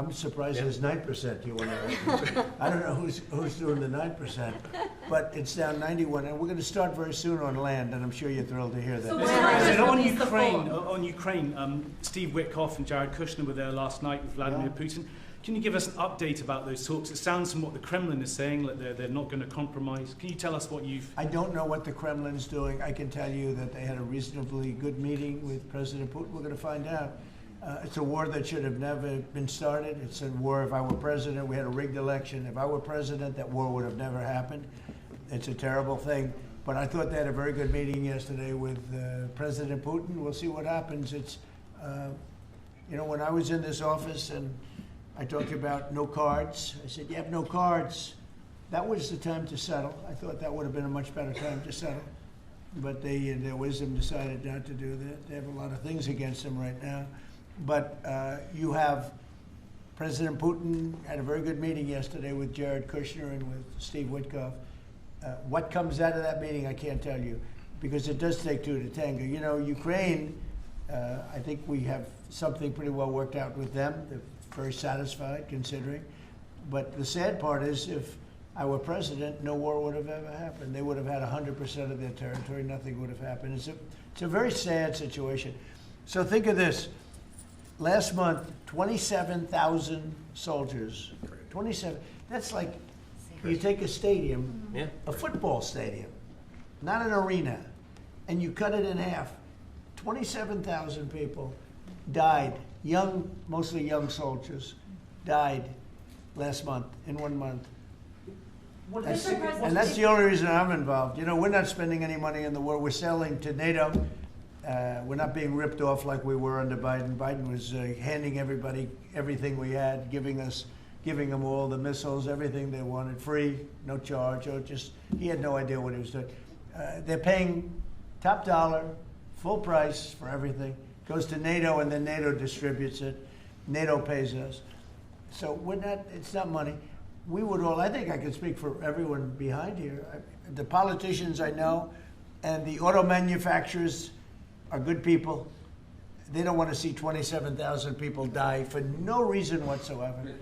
I'm surprised there's 9%. You want to? I don't know who's doing the 9%, but it's down 91, and we're going to start very soon on land, and I'm sure you're thrilled to hear that. So on Ukraine, Steve Witkoff and Jared Kushner were there last night with Vladimir Putin. Can you give us an update about those talks? It sounds from what the Kremlin is saying that they're not going to compromise. Can you tell us what you've... I don't know what the Kremlin's doing. I can tell you that they had a reasonably good meeting with President Putin. We're going to find out. It's a war that should have never been started. It's a war, if I were president, we had a rigged election. If I were president, that war would have never happened. It's a terrible thing. But I thought they had a very good meeting yesterday with President Putin. We'll see what happens. It's, you know, when I was in this office and I talked about no cards, I said, you have no cards. That was the time to settle. I thought that would have been a much better time to settle. But they, in their wisdom, decided not to do that. They have a lot of things against them right now. But you have President Putin had a very good meeting yesterday with Jared Kushner and with Steve Witkoff. What comes out of that meeting, I can't tell you, because it does take two to tango. You know, Ukraine, I think we have something pretty well worked out with them. They're very satisfied, considering. But the sad part is, if I were president, no war would have ever happened. They would have had 100% of their territory. Nothing would have happened. It's a very sad situation. So think of this. Last month, 27,000 soldiers. 27. That's like you take a stadium, a football stadium, not an arena, and you cut it in half. 27,000 people died. Young, mostly young soldiers, died last month, in 1 month. And that's the only reason I'm involved. You know, we're not spending any money in the war. We're selling to NATO. We're not being ripped off like we were under Biden. Biden was handing everybody everything we had, giving them all the missiles, everything they wanted, free, no charge, or just, he had no idea what he was doing. They're paying top dollar, full price for everything. Goes to NATO, and then NATO distributes it. NATO pays us. So we're not, it's not money. We would all, I think I can speak for everyone behind here. The politicians I know and the auto manufacturers are good people. They don't want to see 27,000 people die for no reason whatsoever.